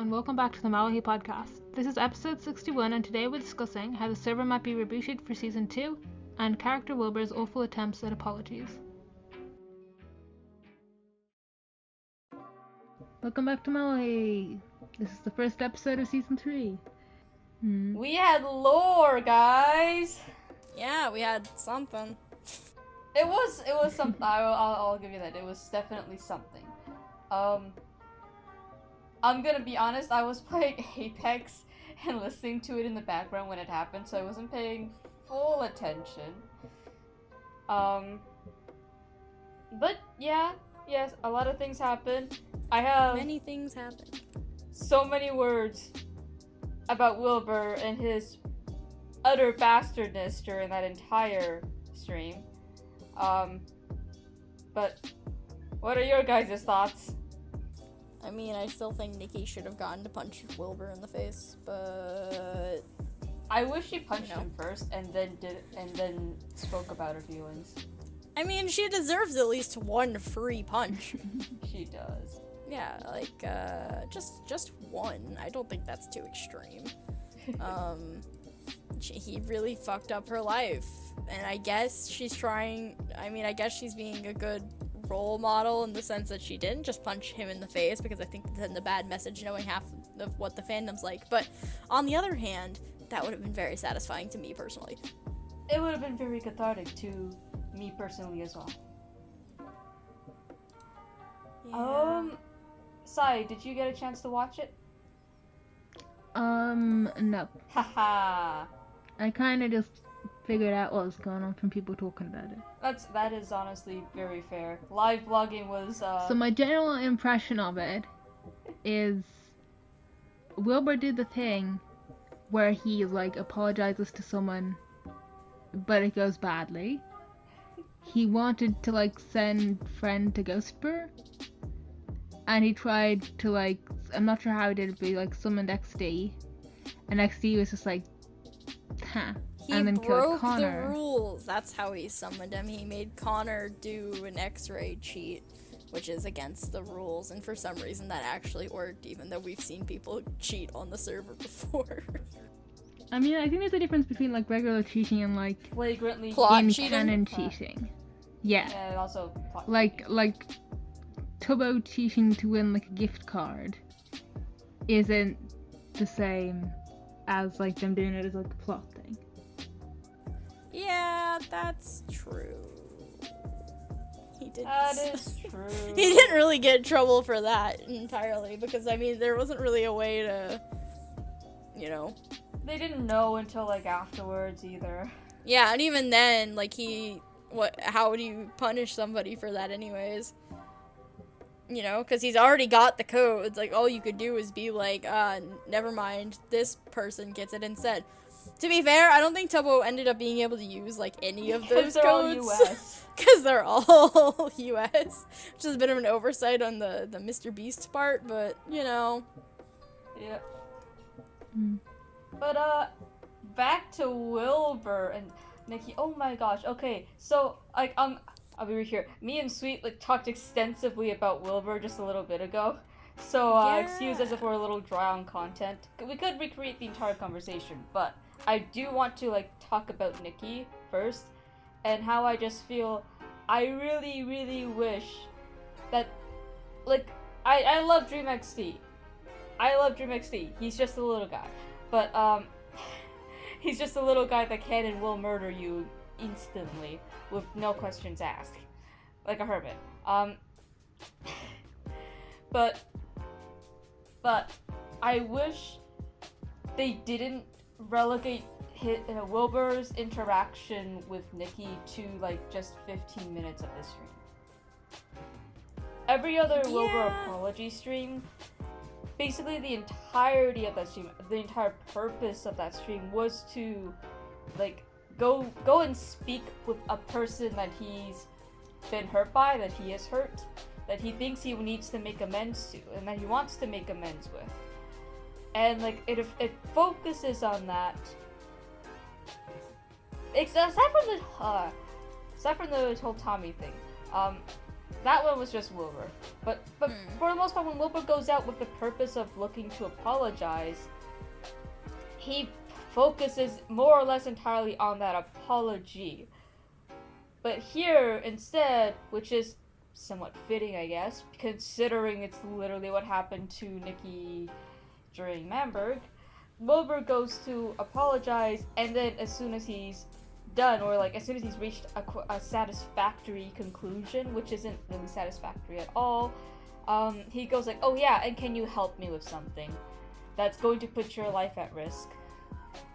and welcome back to the Mellohi podcast. This is episode 61, and today we're discussing how the server might be rebooted for season 2 and character Wilbur's awful attempts at apologies. Welcome back to Mellohi. This is the first episode of season 3. We had lore, guys. Yeah, we had something. It was something. I'll give you that. It was definitely something. I'm gonna be honest. I was playing Apex and listening to it in the background when it happened, so I wasn't paying full attention. But yes, a lot of things happened. I have Many things happened. so many words about Wilbur and his utter bastardness during that entire stream. But what are your guys' thoughts? I mean, I still think Nikki should have gotten to punch Wilbur in the face, but I wish she punched him first and then spoke about her feelings. I mean, she deserves at least one free punch. She does. Yeah, like just one. I don't think that's too extreme. He really fucked up her life, and I guess she's trying. I mean, I guess she's being a good role model in the sense that she didn't just punch him in the face, because I think that's a bad message knowing half of what the fandom's like. But on the other hand, that would have been very satisfying to me personally. It would have been very cathartic to me personally as well. Yeah. Sai, did you get a chance to watch it? No. Haha. I kind of just figured out what was going on from people talking about it. That is honestly very fair. Live vlogging was So my general impression of it is Wilbur did the thing where he like apologizes to someone but it goes badly. He wanted to like send friend to Ghostbur, and he tried to like, I'm not sure how he did it, but he like summoned XD, and XD was just like, huh. He And then killed broke Connor. the rules. That's how he summoned him. He made Connor do an X-ray cheat, which is against the rules, and for some reason that actually worked, even though we've seen people cheat on the server before. I mean, I think there's a difference between like regular cheating and like flagrantly Plot in cheating? canon cheating. Yeah. and also plot Like Tubbo cheating to win like a gift card isn't the same as like them doing it as like a plot thing. Yeah, that's true. He did. That is true. He didn't really get in trouble for that entirely, because I mean, there wasn't really a way to, you know. They didn't know until like afterwards either. Yeah, and even then, like how would you punish somebody for that anyways? You know, because he's already got the codes. Like, all you could do is be like, never mind, this person gets it instead. To be fair, I don't think Tubbo ended up being able to use, like, any of those They're all codes. US. Because they're all US. Which is a bit of an oversight on the Mr. Beast part, but, you know. Yeah. Mm. But, back to Wilbur and Nikki. Oh my gosh, okay, so, like, I'll be here. Me and Sweet, like, talked extensively about Wilbur just a little bit ago. So, excuse us if we're a little dry on content. We could recreate the entire conversation, but I do want to, like, talk about Nikki first, and how I just feel, I really, really wish that, like, I love DreamXD. I love DreamXD. He's just a little guy. But, he's just a little guy that can and will murder you instantly with no questions asked. Like a hermit. But I wish they didn't relegate Wilbur's interaction with Nikki to like just 15 minutes of the stream. Every other Wilbur apology stream, basically the entirety of that stream, the entire purpose of that stream was to like go and speak with a person that he's been hurt by, that he is hurt, that he thinks he needs to make amends to, and that he wants to make amends with. And like it focuses on that. Aside from the whole Tommy thing, That one was just Wilbur. But for the most part, when Wilbur goes out with the purpose of looking to apologize, he focuses more or less entirely on that apology. But here, instead, which is somewhat fitting, I guess, considering it's literally what happened to Nikki during Manberg, Wilbur goes to apologize, and then as soon as he's done, or like as soon as he's reached a satisfactory conclusion, which isn't really satisfactory at all, he goes like, oh yeah, and can you help me with something that's going to put your life at risk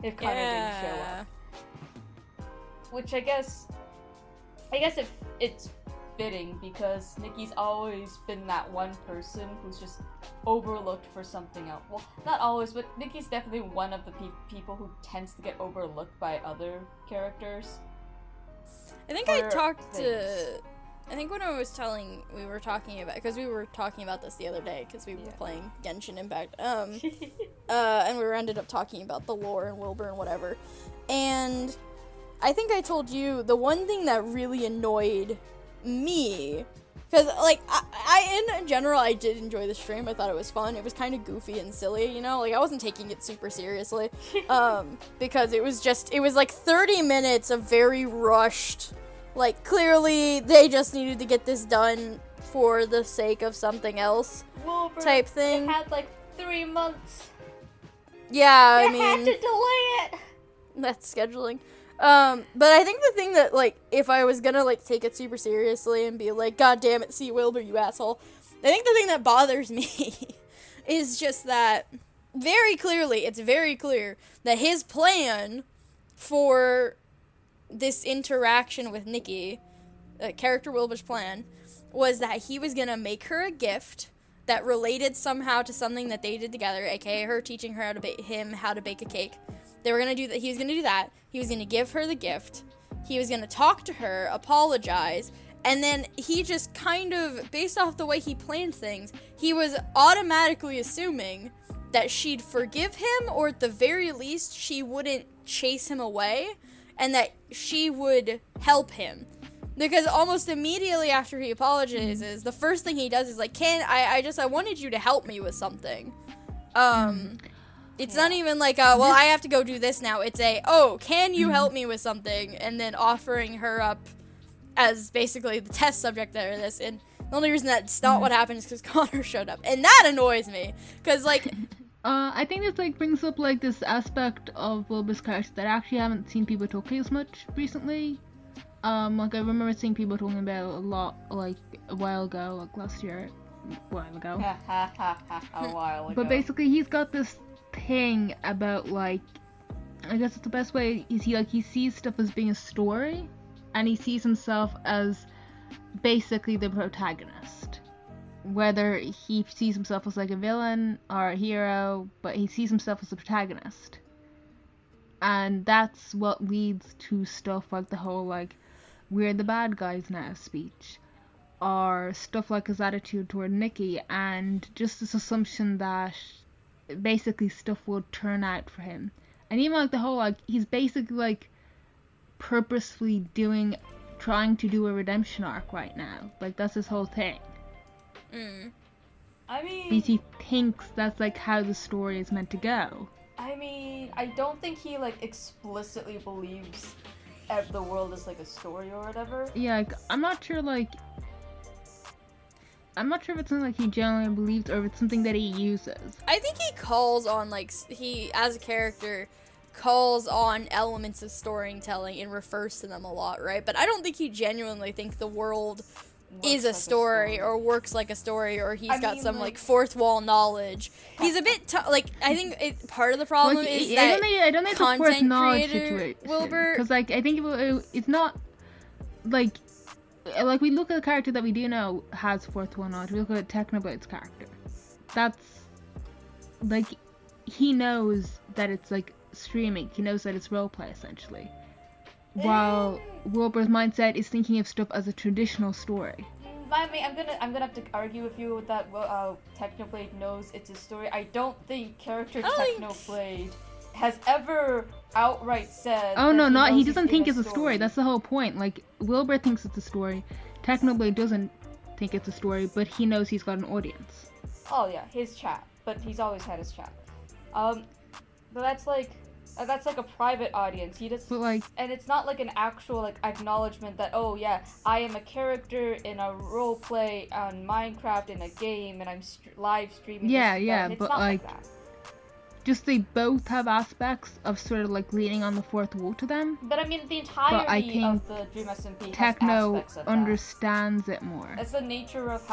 if Connor didn't show up? Which I guess it's fitting, because Nikki's always been that one person who's just overlooked for something else. Well, not always, but Nikki's definitely one of the people who tends to get overlooked by other characters. I think I talked to... I think when we were talking about, because we were talking about this the other day, because we were playing Genshin Impact, and we ended up talking about the lore and Wilbur and whatever, and I think I told you the one thing that really annoyed me, because like I in general I did enjoy the stream. I thought it was fun. It was kind of goofy and silly, you know, like I wasn't taking it super seriously, because it was like 30 minutes of very rushed, like clearly they just needed to get this done for the sake of something else, Wilbur, type thing. It had like 3 months. Yeah, You I mean, had to delay it. That's scheduling. But I think the thing that, like, if I was gonna, like, take it super seriously and be like, God damn it, see Wilbur, you asshole, I think the thing that bothers me is just that it's very clear that his plan for this interaction with Nikki, character Wilbur's plan, was that he was gonna make her a gift that related somehow to something that they did together, aka her teaching her how to bake a cake. They were gonna do that. He was gonna do that. He was gonna give her the gift. He was gonna talk to her, apologize, and then he just kind of, based off the way he planned things, he was automatically assuming that she'd forgive him, or at the very least, she wouldn't chase him away, and that she would help him. Because almost immediately after he apologizes, the first thing he does is like, I wanted you to help me with something. It's not even like, well, I have to go do this now. It's can you help me with something? And then offering her up as basically the test subject of this. And the only reason that's not what happened is because Connor showed up. And that annoys me. Because, like... I think this, like, brings up, like, this aspect of Wilbur's character that I actually haven't seen people talking as much recently. Like, I remember seeing people talking about a lot, like, a while ago, like, last year. A while ago. A while ago. But basically, he's got this thing about, like, I guess it's the best way is he sees stuff as being a story, and he sees himself as basically the protagonist, whether he sees himself as like a villain or a hero, but he sees himself as the protagonist, and that's what leads to stuff like the whole like we're the bad guys now speech, or stuff like his attitude toward Nikki, and just this assumption that basically stuff will turn out for him. And even like the whole like he's basically like purposefully trying to do a redemption arc right now. Like that's his whole thing. I mean, because he thinks that's like how the story is meant to go. I mean, I don't think he like explicitly believes the world is like a story or whatever. Yeah, like, I'm not sure if it's something like he genuinely believes or if it's something that he uses. I think he calls on, like, he, as a character, calls on elements of storytelling and refers to them a lot, right? But I don't think he genuinely thinks the world is a story or works like a story, or he's got some, like, fourth wall knowledge. He's a bit, I think part of the problem like, is that I don't think it's a fourth knowledge situation. Wilbur... Because, like, I think it's not, like we look at the character that we do know has fourth wall knowledge. We look at Technoblade's character. That's like he knows that it's like streaming. He knows that it's roleplay essentially. While Wilbur's mindset is thinking of stuff as a traditional story. I mean, I'm gonna have to argue with you with that. Technoblade knows it's a story. I don't think character Technoblade has ever outright said. Oh no, he doesn't think it's a story. That's the whole point. Like Wilbur thinks it's a story. Technoblade doesn't. think it's a story, but he knows he's got an audience. Oh yeah, his chat, but he's always had his chat. But that's like a private audience. He just, But like, and it's not like an actual like acknowledgement that, oh yeah, I am a character in a role play on Minecraft in a game, and I'm live streaming. yeah, this, yeah, it's but not like, that. just they both have aspects of sort of like leaning on the fourth wall to them. But I mean, the I entirety think of the Dream SMP has Techno aspects of that. understands it more. It's the nature of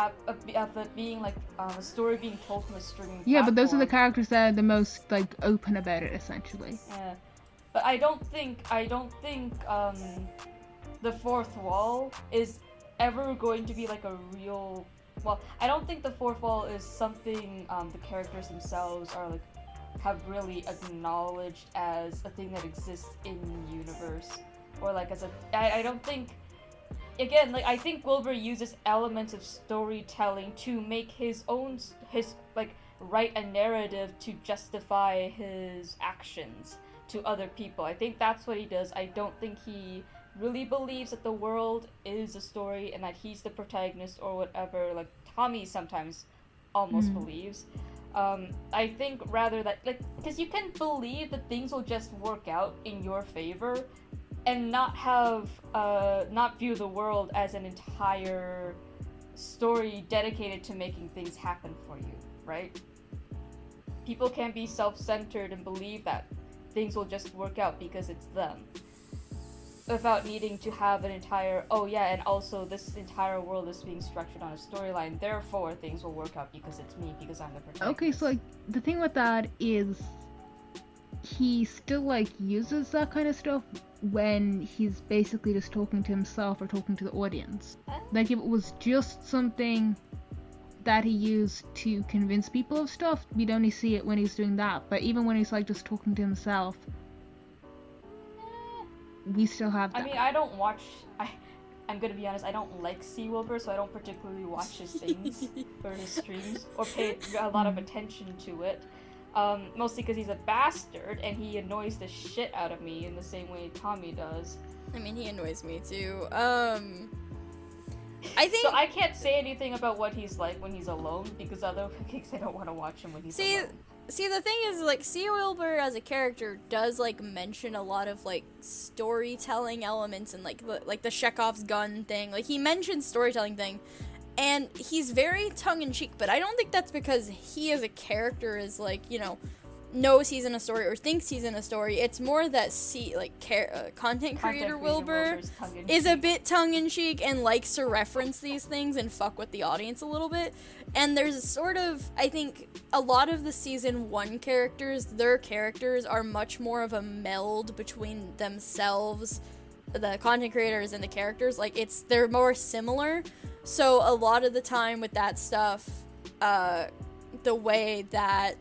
it being like a story being told from a streaming Yeah, but those are the platform. characters that are the most like open about it, essentially. Yeah, but I don't think the fourth wall is ever going to be like a real. Well, I don't think the fourth wall is something the characters themselves are like have really acknowledged as a thing that exists in the universe, or like as a. I don't think. Again, like I think Wilbur uses elements of storytelling to make his like write a narrative to justify his actions to other people. I think that's what he does. I don't think he really believes that the world is a story and that he's the protagonist or whatever, like Tommy sometimes almost believes. I think rather that, like, because you can believe that things will just work out in your favor and not have, not view the world as an entire story dedicated to making things happen for you, right? People can be self-centered and believe that things will just work out because it's them, without needing to have an entire, oh yeah, and also this entire world is being structured on a storyline, therefore things will work out because it's me, because I'm the protagonist. Okay, so like the thing with that is he still like uses that kind of stuff when he's basically just talking to himself or talking to the audience. Like if it was just something that he used to convince people of stuff, we'd only see it when he's doing that. But even when he's like just talking to himself, we still have that. I mean, I don't watch. I'm gonna be honest. I don't like C. Wilbur, so I don't particularly watch his things or his streams or pay a lot of attention to it. Mostly because he's a bastard and he annoys the shit out of me in the same way Tommy does. I mean, he annoys me too. I think. So I can't say anything about what he's like when he's alone because I don't want to watch him when he's alone. See, the thing is, like, C. Wilbur as a character does, like, mention a lot of, like, storytelling elements and, like the Chekhov's gun thing. Like, he mentions storytelling thing, and he's very tongue-in-cheek, but I don't think that's because he as a character is, like, you know, knows he's in a story or thinks he's in a story. It's more that content creator Wilbur is a bit tongue-in-cheek and likes to reference these things and fuck with the audience a little bit. And there's sort of, I think, a lot of the season 1 characters, their characters are much more of a meld between themselves, the content creators and the characters. Like, they're more similar. So a lot of the time with that stuff, the way that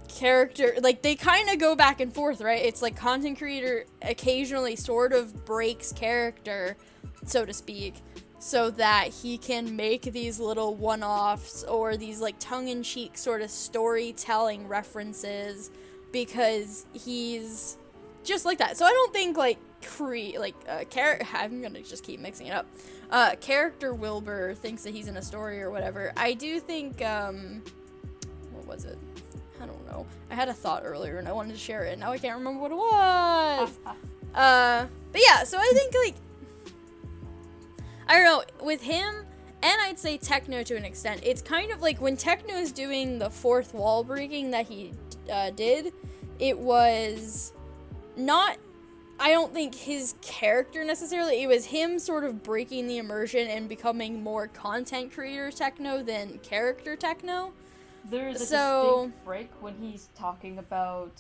character, like, they kind of go back and forth, right? It's like content creator occasionally sort of breaks character, so to speak, so that he can make these little one-offs or these like tongue-in-cheek sort of storytelling references because he's just like that. So I don't think like I'm gonna just keep mixing it up. Character Wilbur thinks that he's in a story or whatever. I do think what was it? I don't know. I had a thought earlier and I wanted to share it, and now I can't remember what it was. But yeah, so I think, like, I don't know, with him, and I'd say Techno to an extent, it's kind of like when Techno is doing the fourth wall breaking that he did, it was not, I don't think his character necessarily, it was him sort of breaking the immersion and becoming more content creator Techno than character Techno. There's a distinct break when he's talking about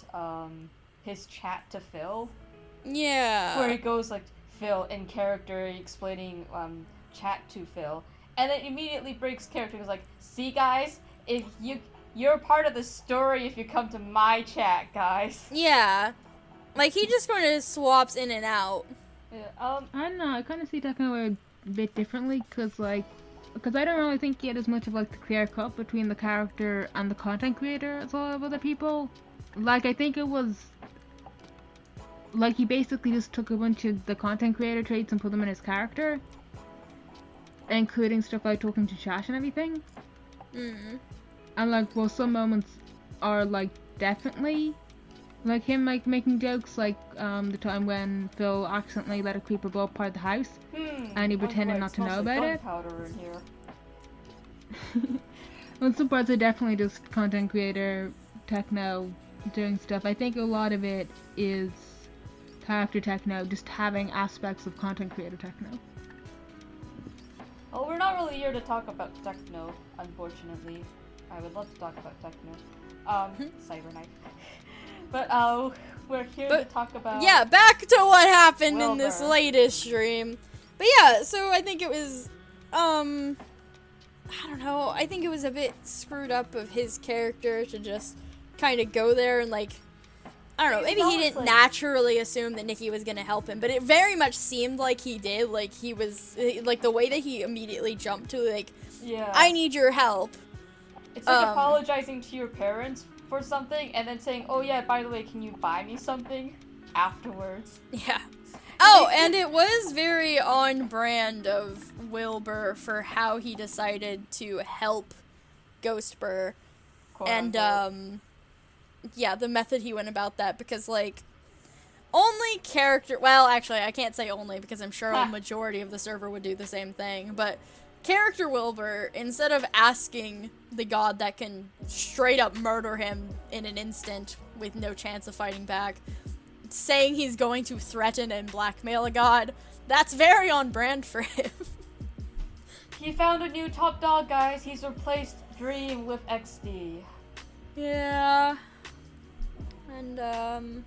his chat to Phil. Yeah. Where he goes like, Phil in character explaining chat to Phil. And then immediately breaks character. He's like, see guys, if you're part of the story if you come to my chat, guys. Yeah. Like, he just kind of swaps in and out. Yeah, I don't know, I kind of see Techno a bit differently, because I don't really think he had as much of like the clear cut between the character and the content creator as a lot of other people. Like, I think it was like he basically just took a bunch of the content creator traits and put them in his character. including stuff like talking to Chash and everything. Mm. And like, well, some moments are like definitely like him like making jokes, like the time when Phil accidentally let a creeper blow up part of the house, and he pretended not to know about it. Gunpowder in here. Well, some parts are definitely just content creator techno doing stuff. I think a lot of it is character techno, just having aspects of content creator techno. Oh, we're not really here to talk about techno, unfortunately. I would love to talk about techno. Cyberknife. But we're here to talk about. Yeah, back to what happened in this Wilbur. latest stream. But yeah, so I think it was, I don't know. I think it was a bit screwed up of his character to just kind of go there and like, I don't know. Maybe he didn't naturally assume that Nikki was gonna help him, but it very much seemed like he did. Like he was, like the way that he immediately jumped to like, Yeah. I need your help. It's like apologizing to your parents for something and then saying, oh yeah, by the way, can you buy me something afterwards? Yeah. Oh, and it was very on brand of Wilbur for how he decided to help Ghostbur. Quote, And, unquote. yeah, the method he went about that, because, like, only character, well, actually, I can't say only, because I'm sure a majority of the server would do the same thing, but character Wilbur, instead of asking the god that can straight up murder him in an instant with no chance of fighting back, saying he's going to threaten and blackmail a god, that's very on brand for him. He found a new top dog, guys. He's replaced Dream with XD. Yeah. And,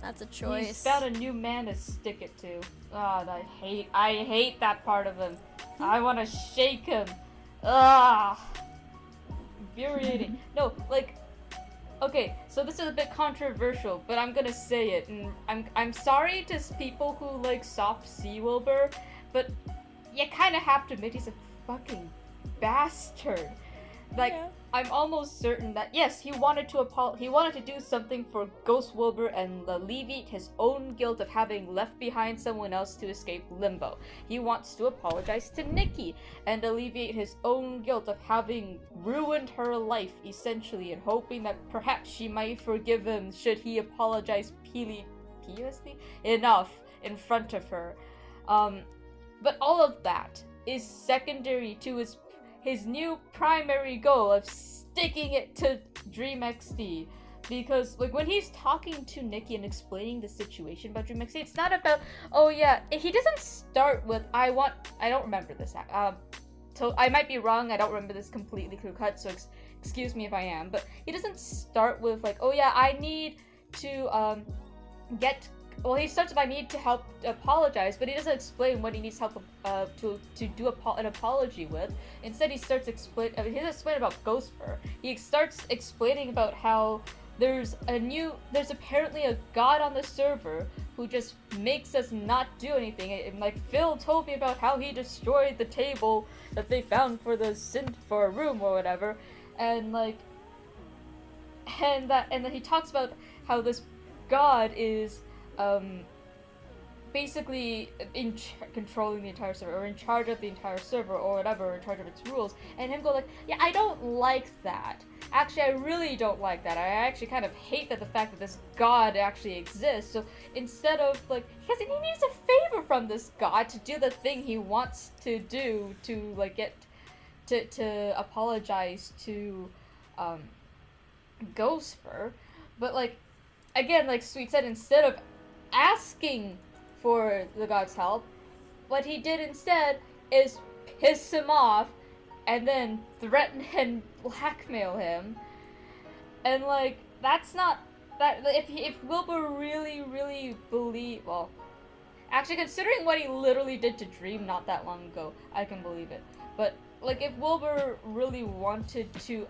that's a choice. He's found a new man to stick it to. God, I hate that part of him. I want to shake him. Ah, infuriating. No, like, okay, so this is a bit controversial, but I'm gonna say it, and I'm sorry to people who like soft C Wilbur, but you kind of have to admit he's a fucking bastard. Like, Yeah. I'm almost certain that yes, he wanted to do something for Ghost Wilbur and alleviate his own guilt of having left behind someone else to escape limbo. He wants to apologize to Nikki and alleviate his own guilt of having ruined her life, essentially, and hoping that perhaps she might forgive him should he apologize piously enough in front of her. But all of that is secondary to his new primary goal of sticking it to Dream XD. Because, like, when he's talking to Nikki and explaining the situation about Dream XD, it's not about, oh yeah, he doesn't start with, I don't remember this, so I might be wrong, I don't remember this completely clear cut, so excuse me if I am, but he doesn't start with, like, oh yeah, I need to, he starts with I need to help apologize, but he doesn't explain what he needs help to do an apology with. Instead, he starts he doesn't explain about Ghostbur. He starts explaining about how there's apparently a god on the server who just makes us not do anything. And like Phil told me about how he destroyed the table that they found for a room or whatever, and then he talks about how this god is basically controlling the entire server, or in charge of the entire server, or whatever, in charge of its rules, and him go like, yeah, I don't like that. Actually, I really don't like that. I actually kind of hate the fact that this god actually exists. So instead of like, because he needs a favor from this god to do the thing he wants to do, to like get to apologize to Ghostbur, but like again, like Sweet said, instead of asking for the god's help, what he did instead is piss him off and then threaten and blackmail him. And like, that's not that if Wilbur really believe, well, actually considering what he literally did to Dream not that long ago, I can believe it. But like, if Wilbur really wanted to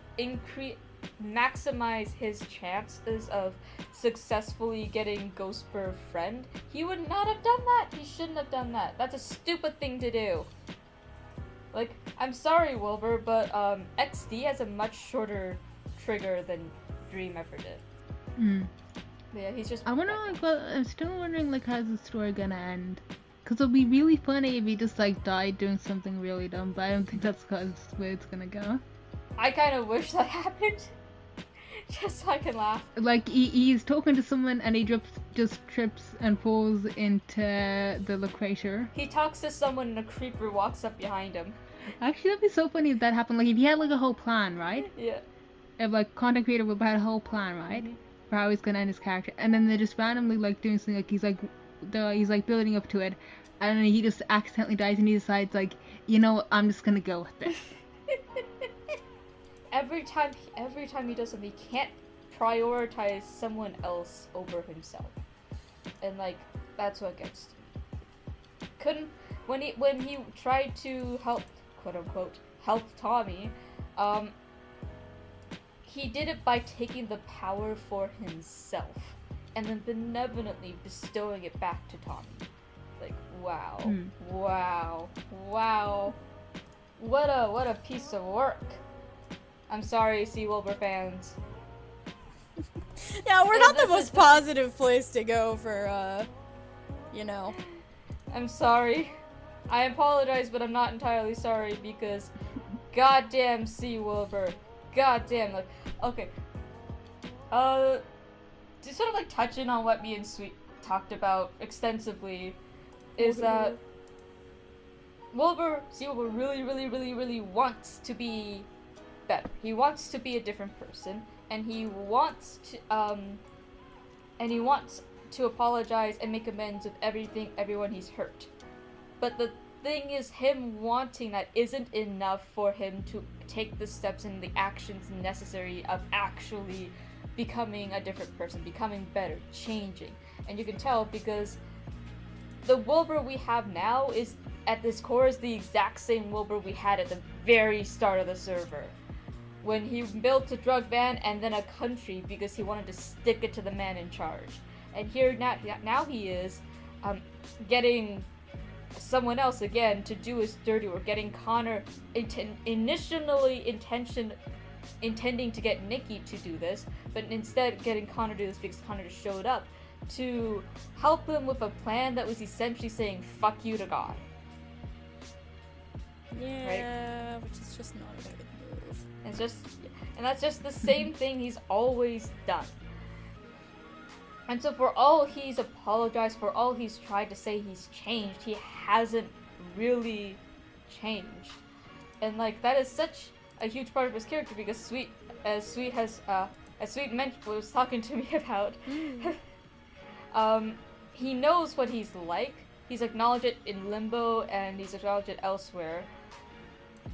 maximize his chances of successfully getting Ghostbur friend, he would not have done that. He shouldn't have done that. That's a stupid thing to do. Like, I'm sorry, Wilbur, but XD has a much shorter trigger than Dream ever did. Yeah, he's just. I wonder, like, well, I'm still wondering, like, how's the story gonna end? Because it'll be really funny if he just like died doing something really dumb, but I don't think that's the way it's gonna go. I kind of wish that happened. Just so I can laugh. Like he's talking to someone and he just trips and falls into the crater. He talks to someone and a creeper walks up behind him. Actually, that'd be so funny if that happened. Like if he had like a whole plan, right? Yeah. If like content creator would have had a whole plan, right? For how he's gonna end his character, and then they're just randomly like doing something like he's like building up to it, and then he just accidentally dies and he decides like, you know, I'm just gonna go with it. Every time he does something, he can't prioritize someone else over himself, and like that's what gets to me. When he tried to help, quote unquote, help Tommy, he did it by taking the power for himself and then benevolently bestowing it back to Tommy. Like, wow, wow, what a piece of work. I'm sorry, Sea Wilbur fans. Yeah, we're not the most positive place to go for, you know. I'm sorry. I apologize, but I'm not entirely sorry because goddamn Sea Wilbur. Goddamn, like, okay. To sort of like touching on what me and Sweet talked about extensively is that Sea Wilbur really wants to be better. He wants to be a different person, and he wants to apologize and make amends with everyone he's hurt. But the thing is, him wanting that isn't enough for him to take the steps and the actions necessary of actually becoming a different person, becoming better, changing. And you can tell because the Wilbur we have now is, at this core, is the exact same Wilbur we had at the very start of the server. When he built a drug ban and then a country because he wanted to stick it to the man in charge. And here now he is getting someone else again to do his dirty work, getting Connor initially intending to get Nikki to do this, but instead getting Connor to do this because Connor just showed up to help him with a plan that was essentially saying fuck you to God. Yeah, right? Which is just not a good move. And that's just the same thing he's always done. And so for all he's apologized, for all he's tried to say he's changed, he hasn't really changed. And like that is such a huge part of his character because Sweet was talking to me about, he knows what he's like. He's acknowledged it in Limbo and he's acknowledged it elsewhere.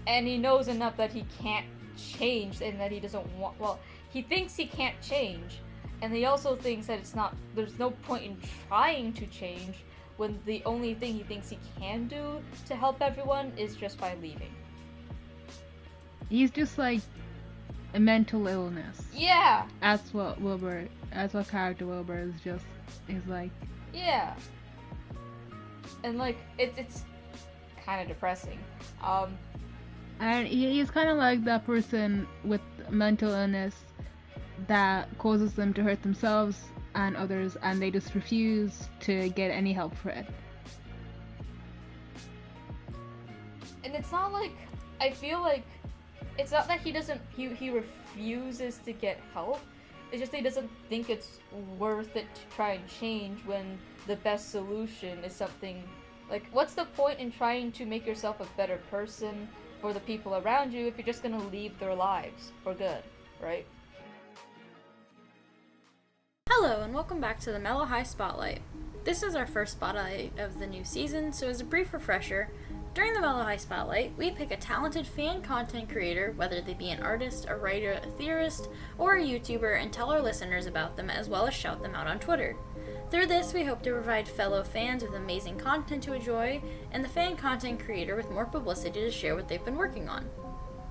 And he knows enough that he can't change and that he doesn't want, well, he thinks he can't change. And he also thinks that there's no point in trying to change when the only thing he thinks he can do to help everyone is just by leaving. He's just like a mental illness. Yeah. That's what character Wilbur is like. Yeah. And like it's kind of depressing. And he's kind of like that person with mental illness that causes them to hurt themselves and others, and they just refuse to get any help for it. And it's not like, I feel like it's not that he refuses to get help. It's just that he doesn't think it's worth it to try and change when the best solution is something like, what's the point in trying to make yourself a better person for the people around you if you're just gonna leave their lives for good, right? Hello and welcome back to the Mellohi Spotlight. This is our first spotlight of the new season, so as a brief refresher, during the Mellohi Spotlight, we pick a talented fan content creator, whether they be an artist, a writer, a theorist, or a YouTuber, and tell our listeners about them as well as shout them out on Twitter. Through this, we hope to provide fellow fans with amazing content to enjoy, and the fan content creator with more publicity to share what they've been working on.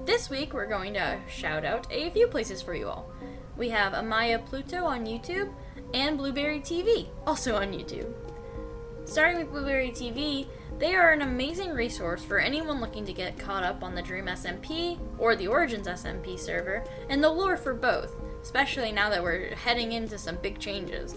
This week, we're going to shout out a few places for you all. We have Amaya Pluto on YouTube, and Blueberry TV, also on YouTube. Starting with Blueberry TV, they are an amazing resource for anyone looking to get caught up on the Dream SMP, or the Origins SMP server, and the lore for both, especially now that we're heading into some big changes.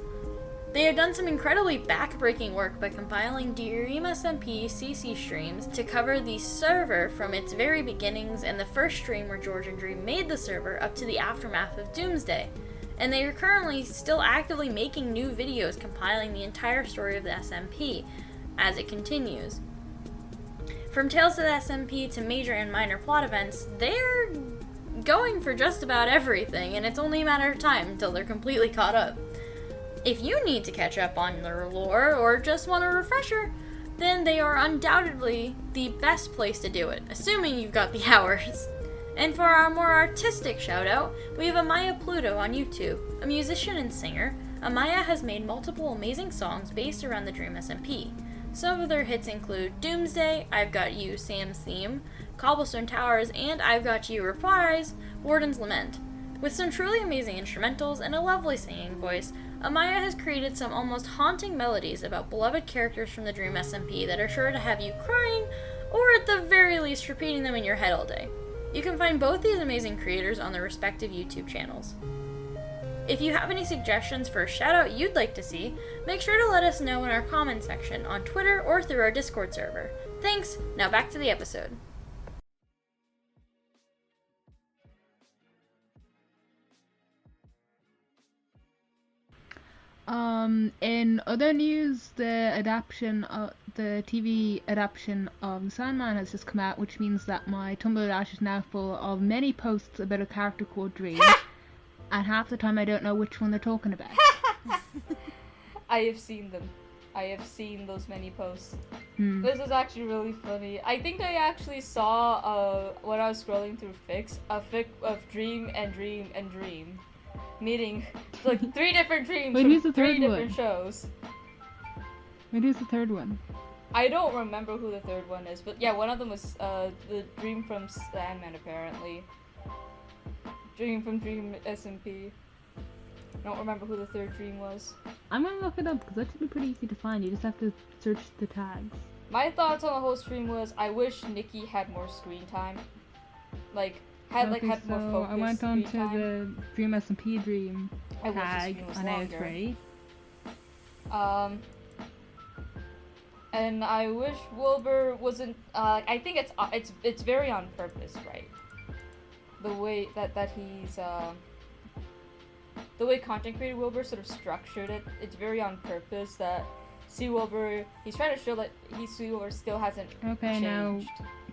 They have done some incredibly back-breaking work by compiling DSMP CC streams to cover the server from its very beginnings and the first stream where George and Dream made the server up to the aftermath of Doomsday. And they are currently still actively making new videos compiling the entire story of the SMP as it continues. From Tales of the SMP to major and minor plot events, they're going for just about everything, and it's only a matter of time until they're completely caught up. If you need to catch up on their lore or just want a refresher, then they are undoubtedly the best place to do it, assuming you've got the hours. And for our more artistic shout out, we have Amaya Pluto on YouTube. A musician and singer, Amaya has made multiple amazing songs based around the Dream SMP. Some of their hits include Doomsday, I've Got You, Sam's Theme, Cobblestone Towers, and I've Got You Reprise, Warden's Lament. With some truly amazing instrumentals and a lovely singing voice, Amaya has created some almost haunting melodies about beloved characters from the Dream SMP that are sure to have you crying, or at the very least repeating them in your head all day. You can find both these amazing creators on their respective YouTube channels. If you have any suggestions for a shoutout you'd like to see, make sure to let us know in our comment section on Twitter or through our Discord server. Thanks, now back to the episode. In other news, the TV adaptation of The Sandman has just come out, which means that my Tumblr dash is now full of many posts about a character called Dream, and half the time I don't know which one they're talking about. I have seen them. I have seen those many posts. This is actually really funny. I think I actually saw, when I was scrolling through Fix, a fic of Dream and Dream and Dream. Meeting, like, 3 different dreams from 3 different shows. Wait, who's the third one? I don't remember who the third one is, but yeah, one of them was the dream from Sandman, apparently. Dream from Dream SMP. I don't remember who the third dream was. I'm gonna look it up, because that should be pretty easy to find. You just have to search the tags. My thoughts on the whole stream was, I wish Nikki had more screen time. Like, had more focus. I went on to time. the Dream SMP Dream tag on longer. A3. And I wish Wilbur wasn't. I think it's very on purpose, right? The way that he's the way content creator Wilbur sort of structured it. It's very on purpose that C. Wilbur. He's trying to show that C. Wilbur still hasn't changed. Now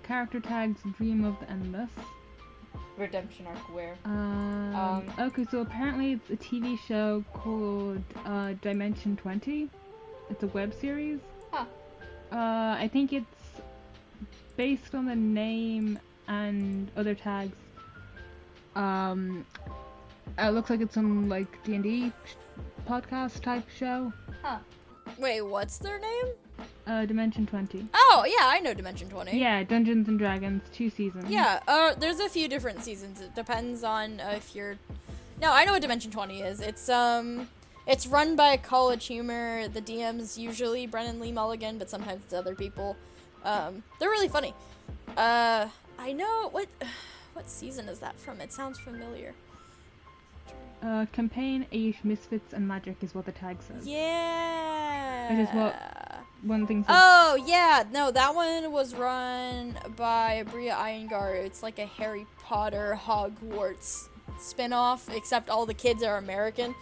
character tags Dream of the Endless. Redemption arc where? Okay, so apparently it's a TV show called Dimension 20. It's a web series. Huh. I think it's based on the name and other tags. It looks like it's some like D&D podcast type show. Huh. Wait, what's their name? Dimension 20. Oh, yeah, I know Dimension 20. Yeah, Dungeons and Dragons, 2 seasons. Yeah, there's a few different seasons. It depends on if you're... No, I know what Dimension 20 is. It's run by College Humor. The DM's usually Brennan Lee Mulligan, but sometimes it's other people. They're really funny. I know... What season is that from? It sounds familiar. Campaign 8, Misfits and Magic is what the tag says. Yeah. Which is what one thing says. Oh, yeah. No, that one was run by Bria Iyengar. It's like a Harry Potter Hogwarts spin-off, except all the kids are American.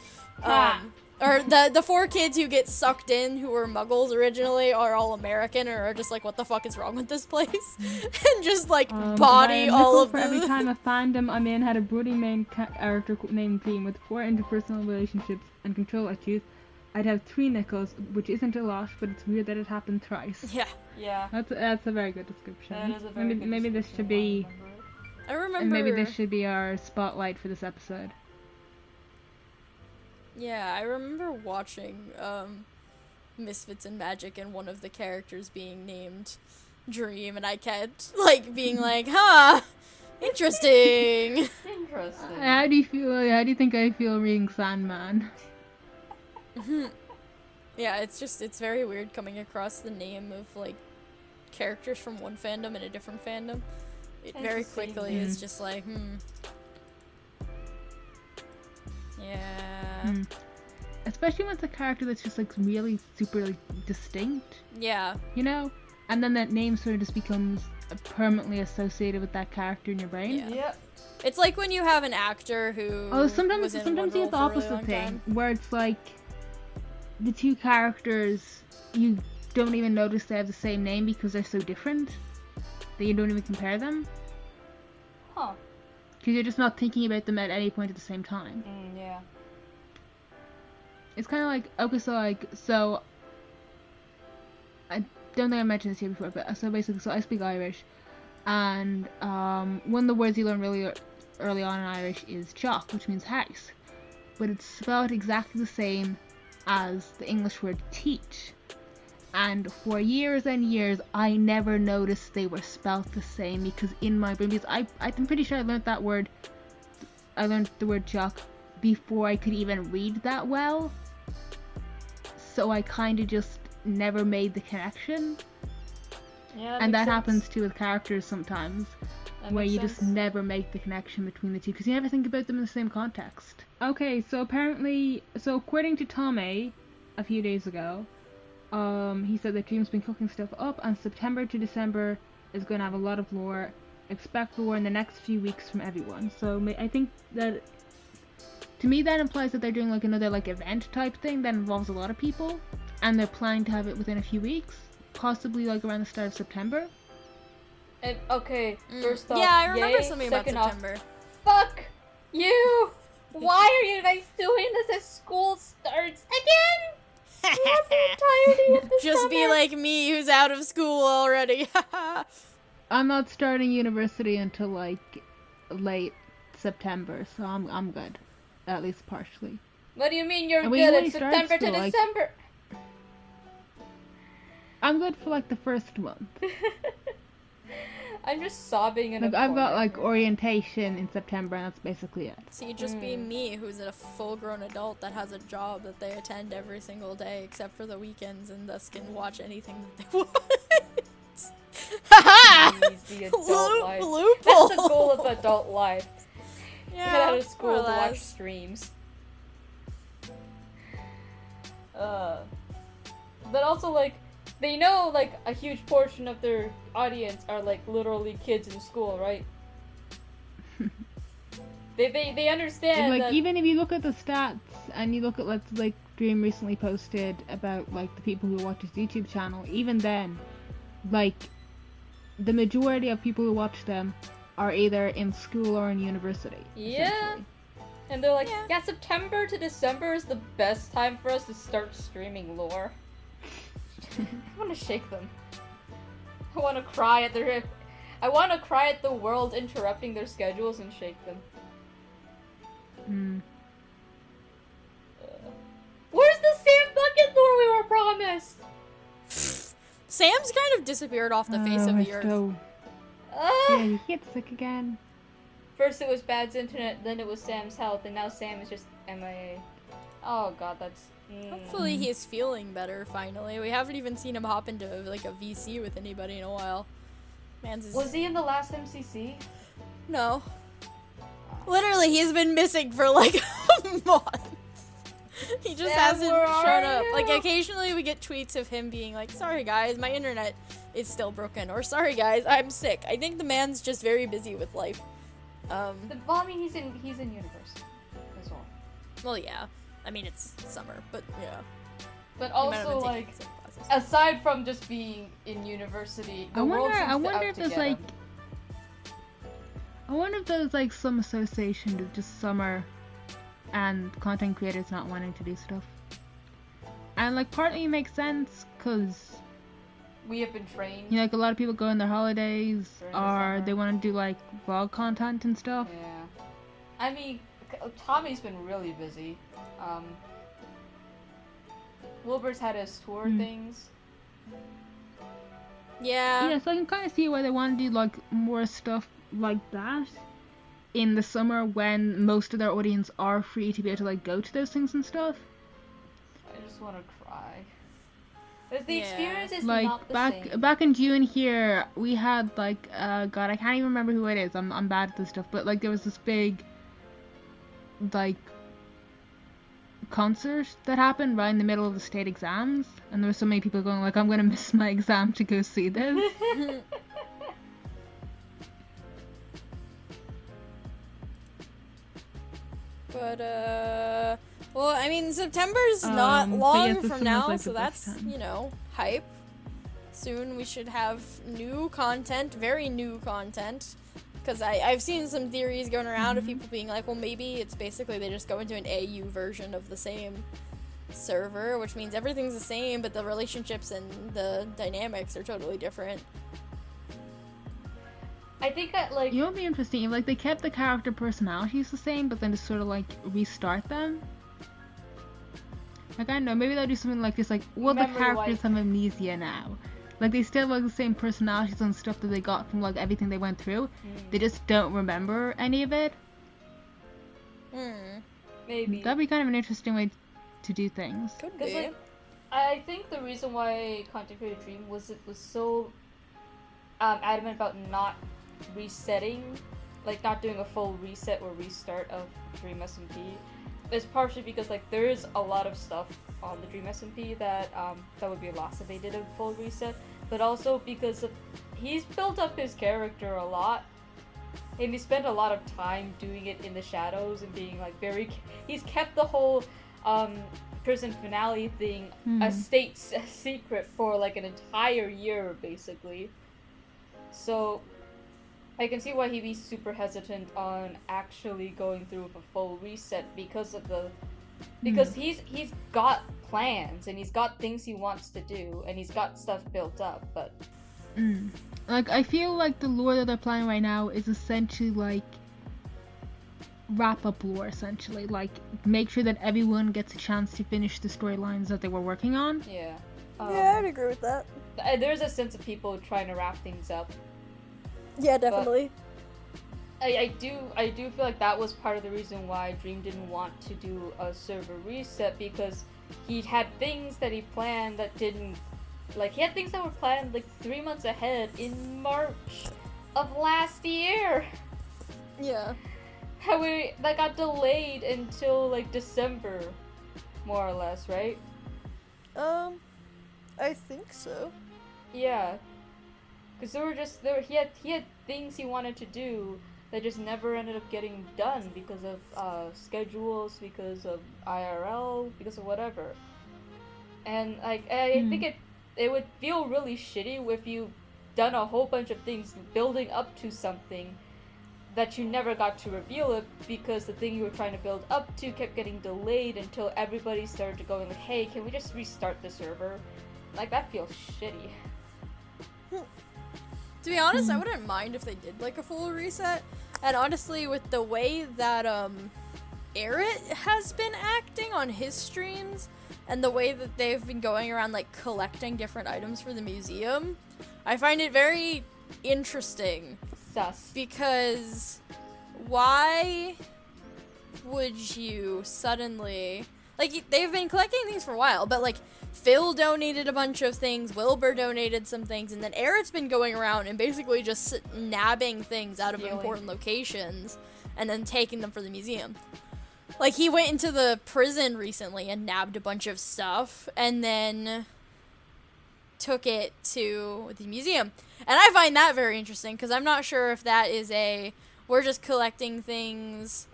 Or the 4 kids who get sucked in, who were muggles originally, are all American, or are just like, what the fuck is wrong with this place? And just like body all of for the... every time a fandom I'm in had a brooding main character named Dream with 4 interpersonal relationships and control issues, I'd have 3 nickels, which isn't a lot, but it's weird that it happened thrice. Yeah. Yeah. That's a very good description. That is a very good maybe this should be... I remember... And maybe this should be our spotlight for this episode. Yeah, I remember watching Misfits and Magic and one of the characters being named Dream, and I kept like being like, huh, interesting. Interesting. How do you think I feel reading Sandman? Yeah, it's very weird coming across the name of like characters from one fandom in a different fandom. It very quickly is just like, Yeah. especially when it's a character that's just like really super like distinct, Yeah. you know, and then that name sort of just becomes permanently associated with that character in your brain. Yeah. Yep. It's like when you have an actor who Oh, sometimes was in sometimes one you role get the for a really opposite long thing, time. where it's like the two characters you don't even notice they have the same name because they're so different that you don't even compare them. Huh. Because you're just not thinking about them at any point at the same time. Yeah. It's kind of like, okay, so I don't think I mentioned this here before, but so basically, so I speak Irish, and one of the words you learn really early on in Irish is chalk, which means house, but it's spelled exactly the same as the English word teach. And for years and years, I never noticed they were spelt the same because in my brain, because I'm pretty sure I learned the word chalk before I could even read that well. So I kind of just never made the connection. Yeah. And that makes happens sense. too with characters sometimes, That where makes you just sense. never make the connection between the two because you never think about them in the same context. Okay, so apparently, so according to Tommy, a few days ago, he said that Dream's been cooking stuff up, and September to December is going to have a lot of lore. Expect lore in the next few weeks from everyone. So I think that, to me, that implies that they're doing like another like event type thing that involves a lot of people, and they're planning to have it within a few weeks, possibly like around the start of September. And, okay, first off, Yeah, I remember yay. something about Second off, September. fuck you! Why are you guys doing this as school starts again? You have the entirety of the Just be summer. like me, who's out of school already. I'm not starting university until like late September, so I'm good, at least partially. What do you mean you're And we good only at start September to school, like- December? I'm good for like the first month. I'm just sobbing in Like a I've got corner. like orientation in September, and that's basically it. So you just be me, who's a full-grown adult that has a job that they attend every single day, except for the weekends, and thus can watch anything that they want. Jeez, the adult life. Loophole. That's the goal of adult life. Yeah, Get out of school more to or watch less. streams. But also, like, they know, like, a huge portion of their audience are, like, literally kids in school, right? They understand And like that... even if you look at the stats and you look at like Dream recently posted about like the people who watch his YouTube channel, even then, like the majority of people who watch them are either in school or in university. Yeah. essentially. And they're like, Yeah. yeah, September to December is the best time for us to start streaming lore. I want to shake them. I want to cry at their... I want to cry at the world interrupting their schedules and shake them. Mm. Where's the Sam Bucket lore we were promised? Sam's kind of disappeared off the face of Oh, the earth. so- Ah! yeah, you get sick again. First it was Bad's internet, then it was Sam's health, and now Sam is just MIA. Oh god, that's... Hopefully he's feeling better finally. We haven't even seen him hop into like a VC with anybody in a while. Man's is... Was he in the last MCC? No. Literally, he's been missing for like a month. He just Sam, hasn't where shown are up. you? Like occasionally we get tweets of him being like, "Sorry guys, my internet is still broken," or "Sorry guys, I'm sick." I think the man's just very busy with life. Well, I mean, he's in university as well. Well, yeah. I mean, it's summer, but yeah. But He might have also, been taking like, some classes. aside from just being in university, the I world wonder. seems I to wonder out if to there's get like. him. I wonder if there's like some association with just summer and content creators not wanting to do stuff. And like partly it makes sense because We have been trained. you know, like a lot of people go on their holidays During the or summer. they want to do like vlog content and stuff. Yeah. I mean, Tommy's been really busy. Wilbur's had his tour things. Yeah. Yeah, so I can kind of see why they want to do like more stuff like that in the summer when most of their audience are free to be able to like go to those things and stuff. I just want to cry. Because the Yeah. experience is Like not the same. back in June here, we had like God, I can't even remember who it is. I'm bad at this stuff, but like there was this big like concert that happened right in the middle of the state exams, and there were so many people going like, I'm gonna miss my exam to go see this. But well, I mean, September's not but long yes, this from one was, now, like, so the best that's, time. you know, hype. Soon we should have new content, very new content. Because I've seen some theories going around of people being like, well, maybe it's basically they just go into an AU version of the same server, which means everything's the same, but the relationships and the dynamics are totally different. I think that, like, You know what would be interesting if like they kept the character personalities the same, but then just sort of like restart them. Like I don't know, maybe they'll do something like this, like, well, the Memory characters wipe. have amnesia now. Like they still have like the same personalities and stuff that they got from like everything they went through. They just don't remember any of it. maybe. That'd be kind of an interesting way to do things. Could Because, be. like, I think the reason why Content Creator Dream was it was so adamant about not resetting, like not doing a full reset or restart of Dream SMP, is partially because like there is a lot of stuff on the Dream SMP that that would be lost if they did a full reset, but also because he's built up his character a lot. And he spent a lot of time doing it in the shadows and being like he's kept the whole prison finale thing a state secret for like an entire year basically. So I can see why he'd be super hesitant on actually going through with a full reset because of he's got plans and he's got things he wants to do and he's got stuff built up, but Like I feel like the lore that they're playing right now is essentially like wrap up lore, essentially. Like make sure that everyone gets a chance to finish the storylines that they were working on. yeah. Yeah, I'd agree with that. There's a sense of people trying to wrap things up. Yeah, definitely. I do feel like that was part of the reason why Dream didn't want to do a server reset, because he had things that he planned that didn't, like he had things that were planned like 3 months ahead in March of last year. Yeah. That got delayed until like December, more or less, right? I think so. Yeah. Because he had things he wanted to do that just never ended up getting done because of schedules, because of IRL, because of whatever. And like I think it would feel really shitty if you've done a whole bunch of things building up to something that you never got to reveal it because the thing you were trying to build up to kept getting delayed until everybody started to go like, hey, can we just restart the server? Like that feels shitty. To be honest, I wouldn't mind if they did like a full reset. And honestly, with the way that Eric has been acting on his streams and the way that they've been going around like collecting different items for the museum, I find it very interesting. Sus. Because why would you suddenly, like, they've been collecting things for a while, but like Phil donated a bunch of things, Wilbur donated some things, and then Eric's been going around and basically just nabbing things out of Stealing. important locations and then taking them for the museum. Like, he went into the prison recently and nabbed a bunch of stuff and then took it to the museum. And I find that very interesting because I'm not sure if that is we're just collecting things,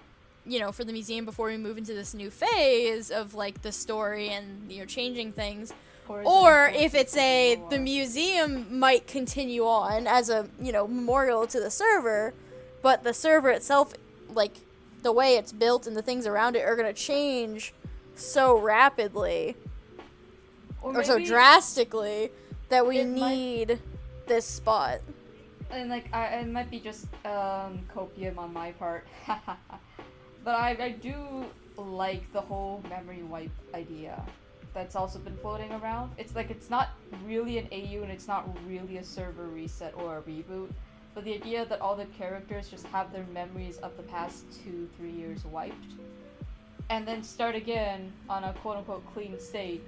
you know, for the museum before we move into this new phase of like the story and, you know, changing things, or if it's the museum might continue on as a, you know, memorial to the server, but the server itself, like the way it's built and the things around it are going to change so rapidly or so drastically that we need this spot. And like it might be just copium on my part. But I do like the whole memory wipe idea that's also been floating around. It's like it's not really an AU and it's not really a server reset or a reboot, but the idea that all the characters just have their memories of the past 2-3 years wiped and then start again on a quote-unquote clean state,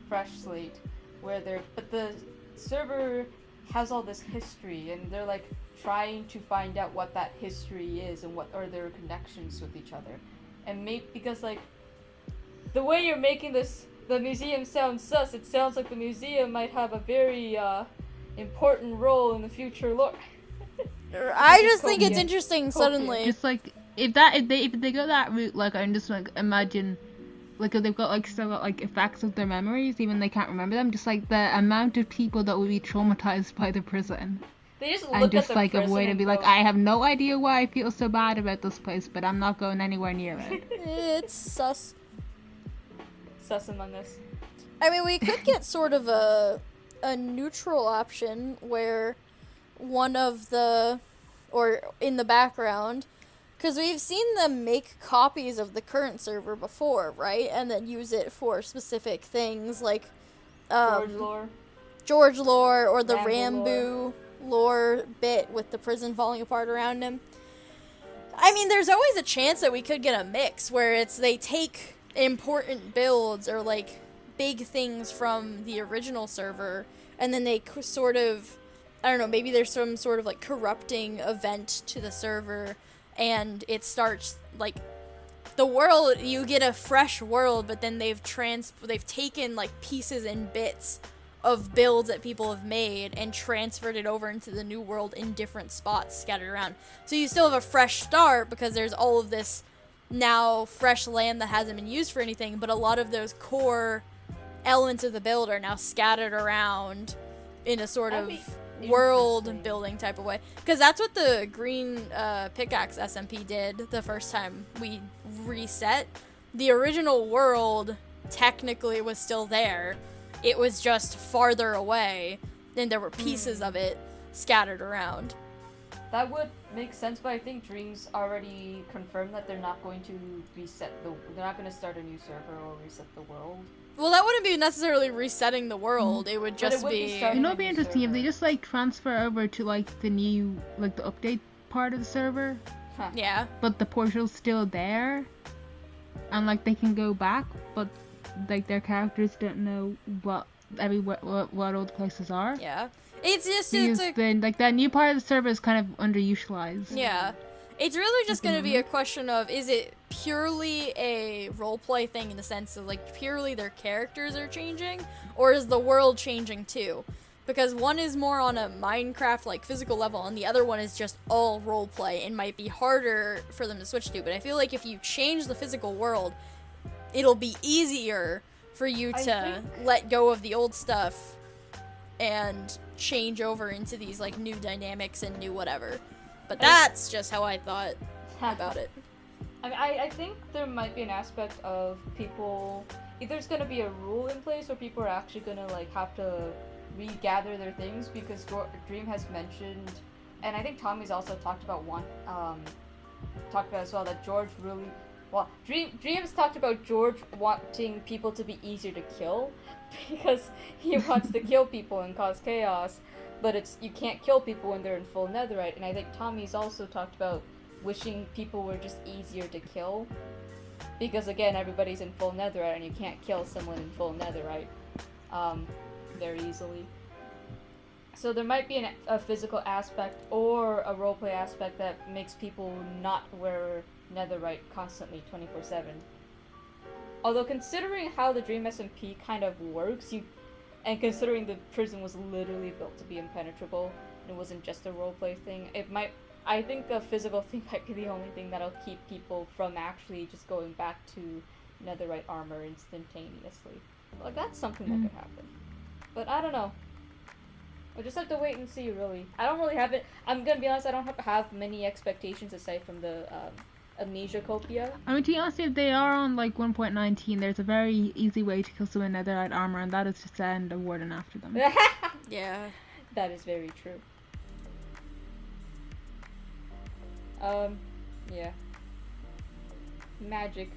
fresh slate, but the server has all this history and they're like trying to find out what that history is and what are their connections with each other. And because like the way you're making the museum sound sus, it sounds like the museum might have a very important role in the future lore. I just think it's interesting suddenly. Just like if they go that route, like I just like imagine, like if they've got like still got like effects of their memories, even they can't remember them. Just like the amount of people that would be traumatized by the prison. They just And look just at the like prison avoid and be go, like, I have no idea why I feel so bad about this place, but I'm not going anywhere near it. It's sus. sus among us. I mean, we could get sort of a neutral option where one of the, or in the background, because we've seen them make copies of the current server before, right? And then use it for specific things like George lore or the Rambo lore bit with the prison falling apart around him. I mean, there's always a chance that we could get a mix where it's they take important builds or like big things from the original server and then they sort of, I don't know, maybe there's some sort of like corrupting event to the server and it starts like the world, you get a fresh world, but then they've taken like pieces and bits of builds that people have made and transferred it over into the new world in different spots scattered around. So you still have a fresh start because there's all of this now fresh land that hasn't been used for anything, but a lot of those core elements of the build are now scattered around in a sort of world building type of way. Because that's what the green pickaxe SMP did the first time we reset. The original world technically was still there. It was just farther away, and there were pieces of it scattered around. That would make sense, but I think Dreams already confirmed that they're not going to they're not going to start a new server or reset the world. Well, that wouldn't be necessarily resetting the world. It would just be. You know, it'd be interesting if they just like transfer over to like the new, like the update part of the server. Huh. Yeah. But the portal's still there, and like they can go back, but like their characters don't know what all the places are. Yeah. It's just like that new part of the server is kind of underutilized. Yeah. It's really just going to be a question of, is it purely a roleplay thing in the sense of like purely their characters are changing, or is the world changing too? Because one is more on a Minecraft like physical level and the other one is just all roleplay and might be harder for them to switch to. But I feel like if you change the physical world, it'll be easier for you to let go of the old stuff and change over into these like new dynamics and new whatever. But that's just how I thought about it. I mean, I think there might be an aspect of people, either it's going to be a rule in place or people are actually going to like have to regather their things, because Dream has mentioned, and I think Tommy's also talked about as well, that George really, well, Dream's talked about George wanting people to be easier to kill because he wants to kill people and cause chaos, but you can't kill people when they're in full netherite. And I think Tommy's also talked about wishing people were just easier to kill, because again, everybody's in full netherite and you can't kill someone in full netherite very easily. So there might be a physical aspect or a roleplay aspect that makes people not wear netherite constantly 24/7. Although considering how the Dream SMP kind of works, and considering the prison was literally built to be impenetrable, and it wasn't just a roleplay thing, I think a physical thing might be the only thing that'll keep people from actually just going back to netherite armor instantaneously. Like, that's something that could happen. But I don't know. We'll just have to wait and see, really. I don't really have it. I'm gonna be honest, I don't have many expectations aside from the Amnesia Copia. I mean, to be honest, if they are on like 1.19, there's a very easy way to kill someone in netherite armor, and that is to send a warden after them. Yeah. That is very true. Yeah. Magic.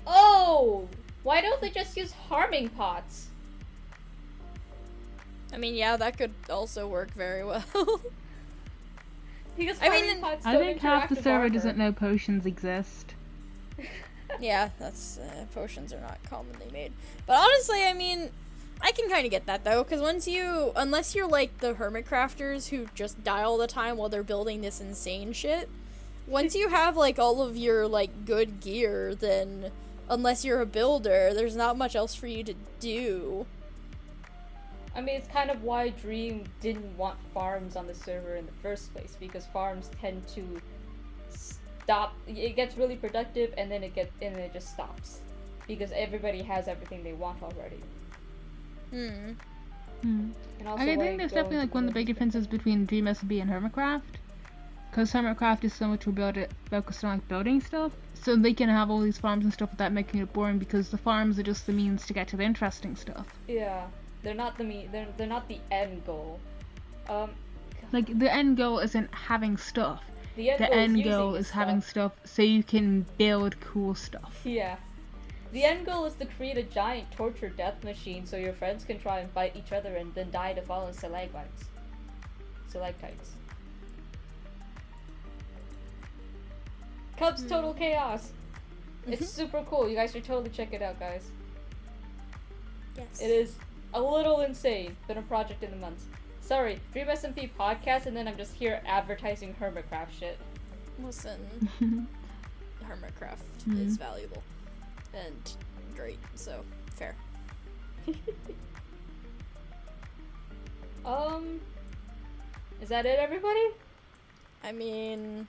Oh! Why don't they just use harming pots? I mean, yeah, that could also work very well. Because I think half the server doesn't know potions exist. Yeah, that's potions are not commonly made. But honestly, I mean, I can kind of get that though, because unless you're like the hermit crafters who just die all the time while they're building this insane shit, once you have like all of your like good gear, then unless you're a builder, there's not much else for you to do. I mean, it's kind of why Dream didn't want farms on the server in the first place, because farms tend to stop. It gets really productive, and then it just stops, because everybody has everything they want already. And also I why think there's go definitely into like one of the big differences between Dream SMP and Hermitcraft. Because Hermitcraft is so much focused on like building stuff, so they can have all these farms and stuff without making it boring, because the farms are just the means to get to the interesting stuff. Yeah, they're not they're not the end goal. Like the end goal isn't having stuff. The The end goal using is having stuff so you can build cool stuff. Yeah. The end goal is to create a giant torture death machine so your friends can try and fight each other and then die to fallen stalagmites. Stalactites. Cubs Total Chaos! It's super cool. You guys should totally check it out, guys. Yes. It is a little insane. Been a project in the months. Sorry, Dream SMP podcast, and then I'm just here advertising Hermitcraft shit. Listen, Hermitcraft is valuable and great, so fair. Is that it, everybody? I mean,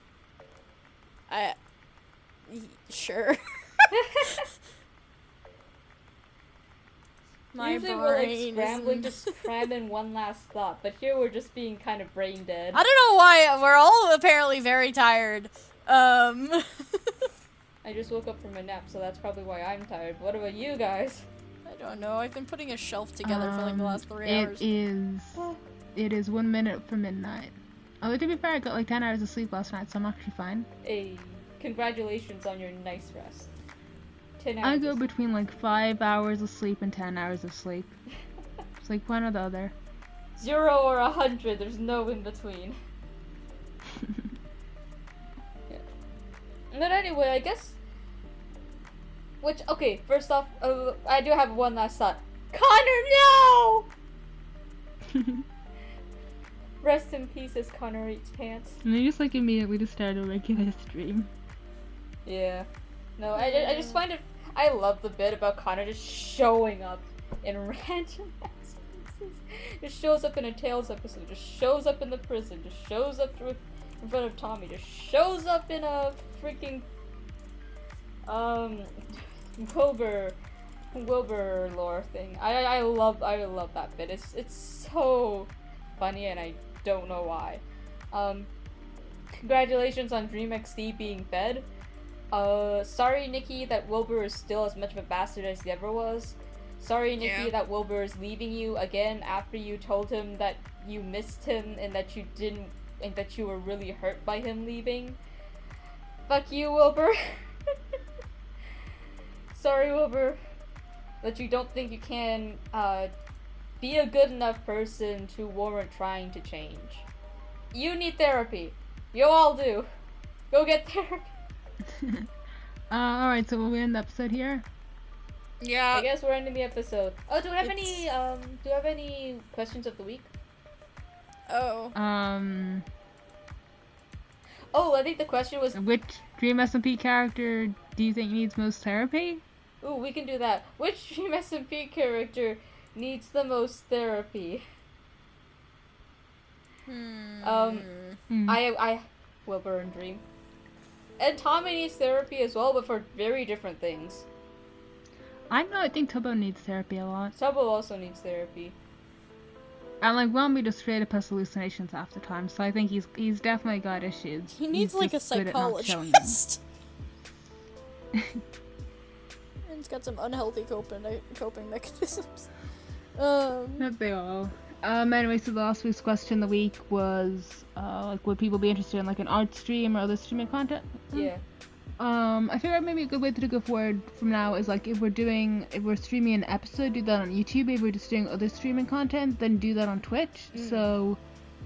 sure. My Usually we're like brain scrambling is- to cram in one last thought, but here we're just being kind of brain dead. I don't know why we're all apparently very tired. I just woke up from a nap, so that's probably why I'm tired. What about you guys? I don't know. I've been putting a shelf together for like the last 3 hours. It is 1 minute from midnight. Oh, to be fair, I got like 10 hours of sleep last night, so I'm actually fine. Hey, congratulations on your nice rest. 10 hours. I go between like 5 hours of sleep and 10 hours of sleep. It's like one or the other. 0 or 100, there's no in between. Yeah. But anyway, I guess... okay, first off, I do have one last thought. Connor, no! Rest in peace as Connor eats pants. And they just like immediately just started a regular stream. Yeah. No, I just find it... I love the bit about Connor just showing up in random ass places. Just shows up in a Tales episode, just shows up in the prison, just shows up in front of Tommy, just shows up in a freaking... Wilbur lore thing. I love that bit. It's so funny, and I don't know why. Congratulations on Dream XD being fed. Sorry, Nikki, that Wilbur is still as much of a bastard as he ever was. Sorry, Nikki, that Wilbur is leaving you again after you told him that you missed him and that you didn't, and that you were really hurt by him leaving. Fuck you, Wilbur. Sorry, Wilbur, that you don't think you can be a good enough person to warrant trying to change. You need therapy. You all do. Go get therapy. Alright, so will we end the episode here? Yeah. I guess we're ending the episode. Oh, do we have any questions of the week? Oh. Oh, I think the question was, Which Dream SMP character do you think needs most therapy? ooh, we can do that. Which Dream SMP character needs the most therapy? I Wilbur and Dream. And Tommy needs therapy as well, but for very different things. I think Tubbo needs therapy a lot. Tubbo also needs therapy. And like Whelmy just straight up has hallucinations half the time, so I think he's definitely got issues. He needs He's like a just good at not showing them. psychologist. And he's got some unhealthy coping mechanisms. Not they all. Anyway, so the last week's question of the week was, like, would people be interested in, like, an art stream or other streaming content? Yeah. I figured maybe a good way to go forward from now is, like, if we're streaming an episode, do that on YouTube. If we're just doing other streaming content, then do that on Twitch. So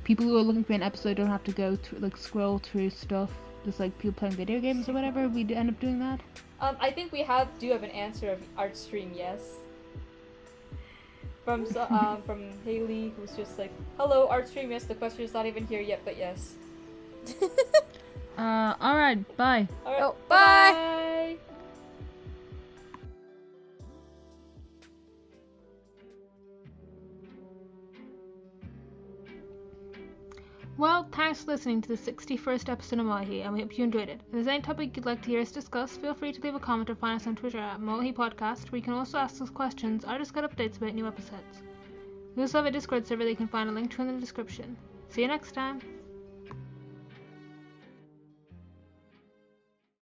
people who are looking for an episode don't have to go through, like, scroll through stuff, just like people playing video games or whatever. We end up doing that. I think we do have an answer of art stream, yes. From Haley, who's just like, hello, art stream, yes, the question is not even here yet, but yes. Alright, bye. Alright, Oh, bye! bye! Well, thanks for listening to the 61st episode of Mellohi, and we hope you enjoyed it. If there's any topic you'd like to hear us discuss, feel free to leave a comment or find us on Twitter at Mellohi Podcast, where you can also ask us questions or just get updates about new episodes. We also have a Discord server that you can find a link to in the description. See you next time!